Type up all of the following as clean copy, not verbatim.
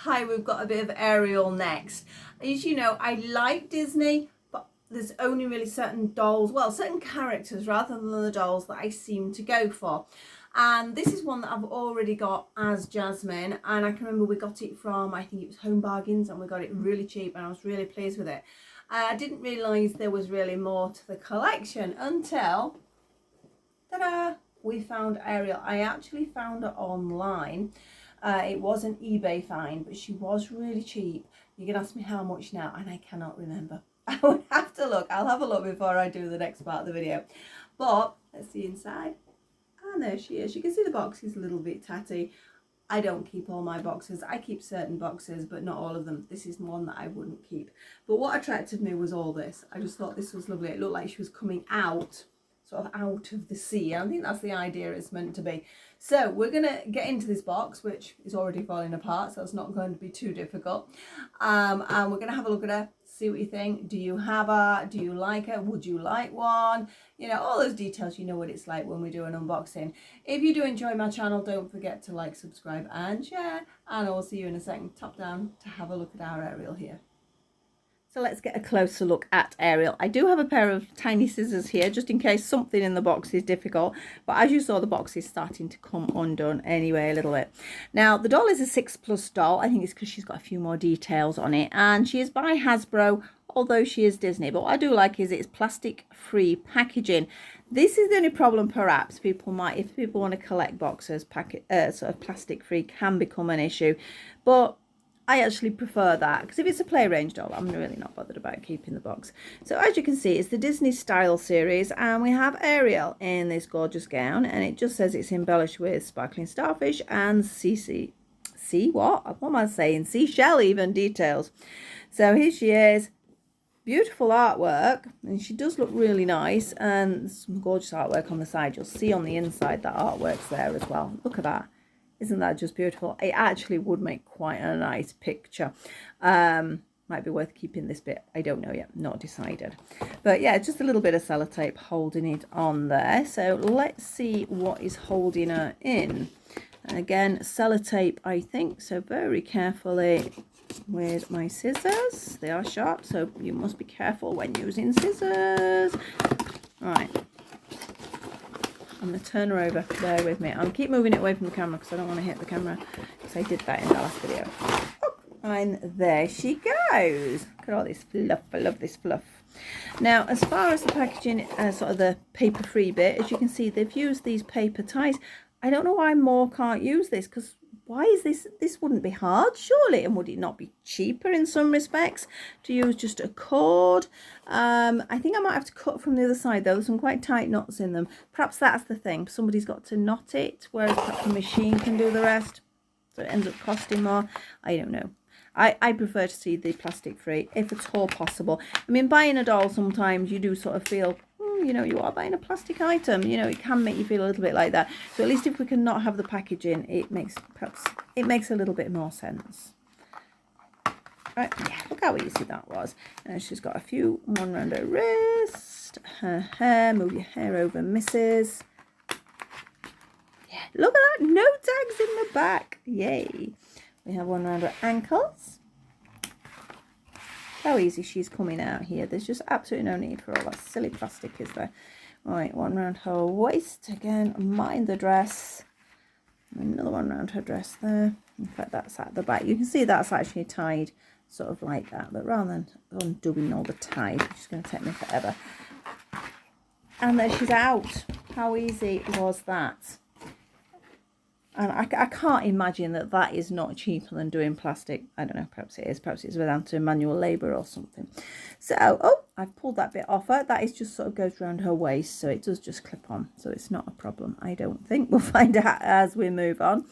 Hi, we've got a bit of Ariel next. As you know, I like Disney, but there's only really certain dolls, well, certain characters rather than the dolls that I seem to go for. And this is one that I've already got as Jasmine, and I can remember we got it from, I think it was Home Bargains, and we got it really cheap, and I was really pleased with it. I didn't realise there was really more to the collection until, ta-da, we found Ariel. I actually found her online. It was an eBay find, but she was really cheap. You can ask me how much now, and I cannot remember. I would have to look. I'll have a look before I do the next part of the video. But let's see inside. And there she is. You can see the box is a little bit tatty. I don't keep all my boxes. I keep certain boxes, but not all of them. This is one that I wouldn't keep. But what attracted me was all this. I just thought this was lovely. It looked like she was coming out, sort of out of the sea. I think that's the idea it's meant to be. So we're going to get into this box, which is already falling apart, so it's not going to be too difficult. And we're going to have a look at her, see what you think. Do you have her? Do you like her? Would you like one? You know, all those details, you know what it's like when we do an unboxing. If you do enjoy my channel, don't forget to like, subscribe and share. And I'll see you in a second, top down, to have a look at our Ariel here. So let's get a closer look at Ariel. I do have a pair of tiny scissors here, just in case something in the box is difficult. But as you saw, the box is starting to come undone anyway a little bit. Now, the doll is a 6+ doll. I think it's because she's got a few more details on it. And she is by Hasbro, although she is Disney. But what I do like is it's plastic-free packaging. This is the only problem, perhaps, people might, if people want to collect boxes, sort of plastic-free can become an issue. But I actually prefer that, because if it's a play range doll, I'm really not bothered about keeping the box. So as you can see, it's the Disney Style series, and we have Ariel in this gorgeous gown, and it just says it's embellished with sparkling starfish and what am I saying? Seashell even details. So here she is. Beautiful artwork, and she does look really nice, and some gorgeous artwork on the side. You'll see on the inside that artwork's there as well. Look at that. Isn't that just beautiful? It actually would make quite a nice picture. Might be worth keeping this bit. I don't know yet. Not decided. But yeah, just a little bit of sellotape holding it on there. So let's see what is holding her in. Again, sellotape, I think. So very carefully with my scissors. They are sharp, so you must be careful when using scissors. Right. I'm going to turn her over. Bear with me. I'll keep moving it away from the camera because I don't want to hit the camera, because I did that in the last video. Oh, and there she goes. Look at all this fluff. I love this fluff. Now, as far as the packaging, sort of the paper-free bit, as you can see, they've used these paper ties. I don't know why more can't use this, because why is this wouldn't be hard, surely, and would it not be cheaper in some respects to use just a cord? I think I might have to cut from the other side, though. There's some quite tight knots in them. Perhaps that's the thing. Somebody's got to knot it, whereas perhaps the machine can do the rest, so it ends up costing more. I don't know. I prefer to see the plastic free, if at all possible. I mean, buying a doll, sometimes you do sort of feel, you know, you are buying a plastic item. You know, it can make you feel a little bit like that. So at least if we can not have the packaging, it makes a little bit more sense. Right, yeah, look how easy that was. And she's got a few one around her wrist, her hair. Move your hair over, missus. Yeah, look at that, no tags in the back. Yay. We have one around her ankles. How easy she's coming out here. There's just absolutely no need for all that silly plastic, is there? Right, one around her waist. Again, mind the dress. Another one around her dress there. In fact, that's at the back. You can see that's actually tied sort of like that. But rather than undoing all the ties, which is going to take me forever. And there she's out. How easy was that? And I can't imagine that that is not cheaper than doing plastic. I don't know, perhaps it is. Perhaps it's without manual labour or something. So, oh, I've pulled that bit off her. That is just sort of goes around her waist, so it does just clip on. So it's not a problem, I don't think. We'll find out as we move on.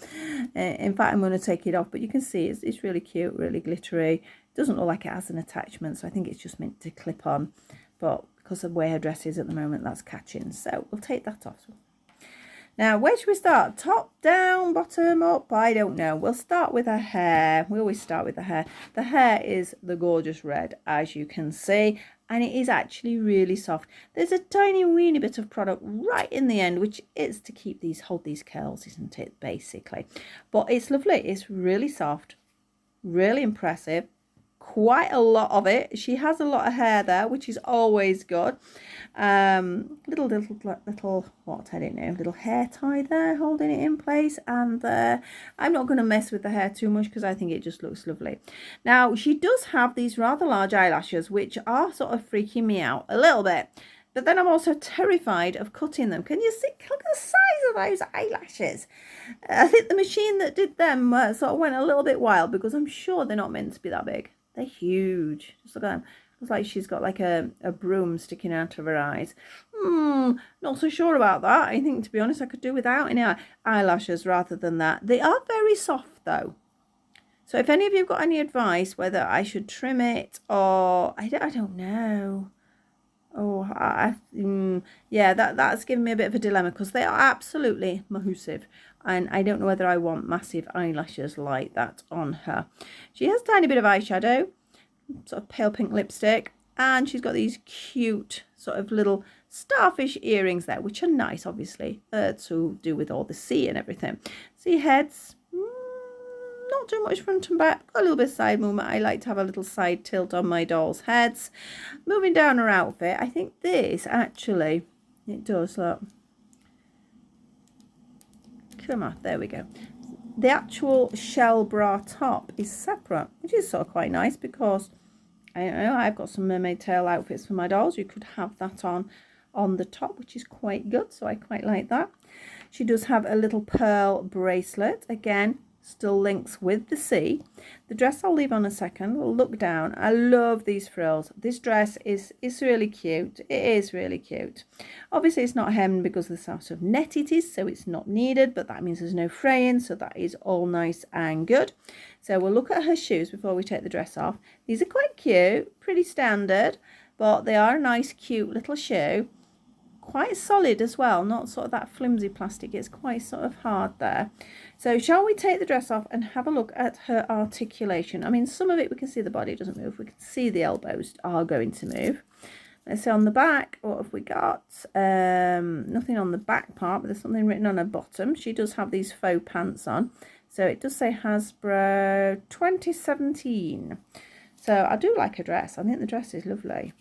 In fact, I'm going to take it off, but you can see it's really cute, really glittery. It doesn't look like it has an attachment, so I think it's just meant to clip on. But because of the way her dress is at the moment, that's catching. So we'll take that off. Now, where should we start? Top down, bottom up? I don't know. We'll start with her hair. We always start with the hair. The hair is the gorgeous red, as you can see, and it is actually really soft. There's a tiny weeny bit of product right in the end, which is to hold these curls, isn't it, basically? But it's lovely. It's really soft. Really impressive. Quite a lot of it. She has a lot of hair there, which is always good. Little what, I don't know, little hair tie there holding it in place. And I'm not going to mess with the hair too much because I think it just looks lovely. Now, she does have these rather large eyelashes, which are sort of freaking me out a little bit. But then I'm also terrified of cutting them. Can you see? Look at the size of those eyelashes. I think the machine that did them sort of went a little bit wild because I'm sure they're not meant to be that big. They're huge. Just look at them. Looks like she's got like a broom sticking out of her eyes. Not so sure about that. I think, to be honest, I could do without any eyelashes rather than that. They are very soft though. So if any of you have got any advice whether I should trim it or I don't know. Oh, yeah, that's given me a bit of a dilemma because they are absolutely massive. And I don't know whether I want massive eyelashes like that on her. She has a tiny bit of eyeshadow, sort of pale pink lipstick. And she's got these cute sort of little starfish earrings there, which are nice, obviously, to do with all the sea and everything. See heads. Not too much front and back, got a little bit of side movement. I like to have a little side tilt on my dolls' heads. Moving down her outfit, I think this actually, it does, look. Come on, there we go. The actual shell bra top is separate, which is sort of quite nice because, I don't know, I've got some mermaid tail outfits for my dolls. You could have that on the top, which is quite good, so I quite like that. She does have a little pearl bracelet, again, still links with the sea. The dress I'll leave on a second. We'll look down. I love these frills. This dress is really cute. It is really cute. Obviously it's not hemmed because of the sort of net it is, so it's not needed, but that means there's no fraying, so that is all nice and good. So we'll look at her shoes before we take the dress off. These are quite cute, pretty standard, but they are a nice cute little shoe. Quite solid as well, not sort of that flimsy plastic. It's quite sort of hard there. So shall we take the dress off and have a look at her articulation? I mean, some of it we can see the body doesn't move. We can see the elbows are going to move. Let's see on the back, what have we got? Nothing on the back part, but there's something written on her bottom. She does have these faux pants on. So it does say Hasbro 2017. So I do like her dress. I think the dress is lovely.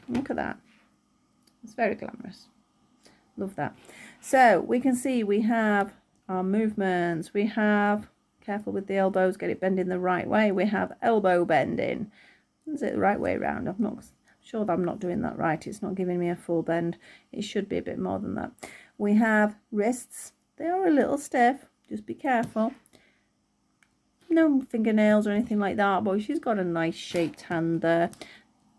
Look at that. It's very glamorous. Love that. So we can see we have our movements. We have, careful with the elbows, get it bending the right way. We have elbow bending. Is it the right way around? I'm not sure that I'm not doing that right. It's not giving me a full bend. It should be a bit more than that. We have wrists. They are a little stiff. Just be careful. No fingernails or anything like that. But she's got a nice shaped hand there.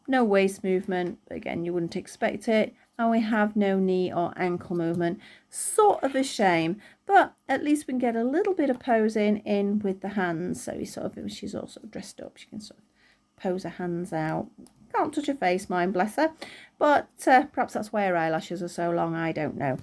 No waist movement, again, you wouldn't expect it. And we have no knee or ankle movement. Sort of a shame, but at least we can get a little bit of posing in with the hands. So she's also dressed up. She can sort of pose her hands out. Can't touch her face, mine, bless her. But perhaps that's why her eyelashes are so long, I don't know.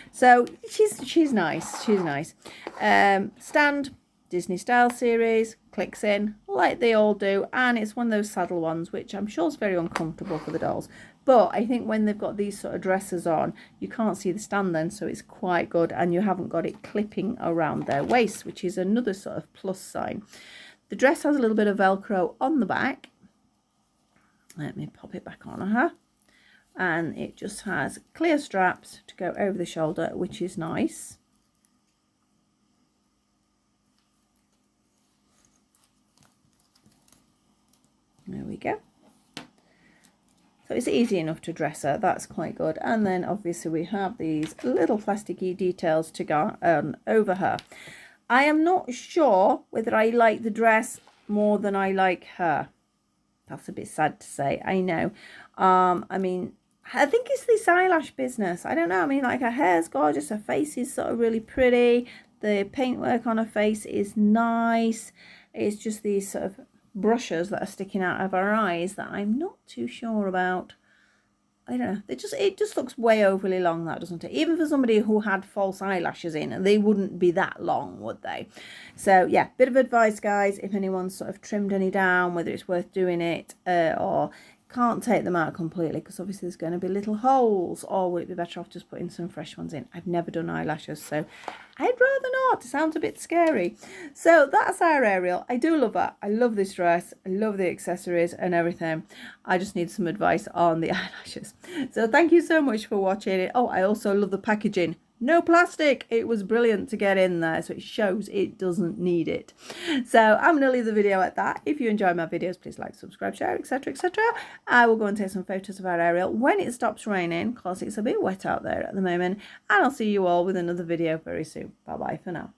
So she's nice. She's nice. Stand. Disney style series, clicks in like they all do, and it's one of those saddle ones which I'm sure is very uncomfortable for the dolls, but I think when they've got these sort of dresses on you can't see the stand then, so it's quite good, and you haven't got it clipping around their waist, which is another sort of plus sign. The dress has a little bit of velcro on the back. Let me pop it back on her, and it just has clear straps to go over the shoulder, which is nice. There we go. So it's easy enough to dress her. That's quite good. And then obviously we have these little plasticky details to go over her. I am not sure whether I like the dress more than I like her. That's a bit sad to say, I know. I mean, I think it's this eyelash business. I don't know. I mean, like, her hair's gorgeous. Her face is sort of really pretty. The paintwork on her face is nice. It's just these sort of brushes that are sticking out of her eyes that I'm not too sure about. I don't know. It just looks way overly long, that, doesn't it? Even for somebody who had false eyelashes in, they wouldn't be that long, would they? So yeah, bit of advice, guys. If anyone's sort of trimmed any down, whether it's worth doing it or can't take them out completely because obviously there's going to be little holes, or would it be better off just putting some fresh ones in? I've never done eyelashes, so I'd rather not. It sounds a bit scary. So that's our Ariel. I do love her. I love this dress. I love the accessories and everything. I just need some advice on the eyelashes. So thank you so much for watching it. Oh, I also love the packaging. No plastic. It was brilliant to get in there, so it shows it doesn't need it. So I'm going to leave the video at that. If you enjoy my videos, please like, subscribe, share, etc, etc. I will go and take some photos of our Ariel when it stops raining, because it's a bit wet out there at the moment. And I'll see you all with another video very soon. Bye bye for now.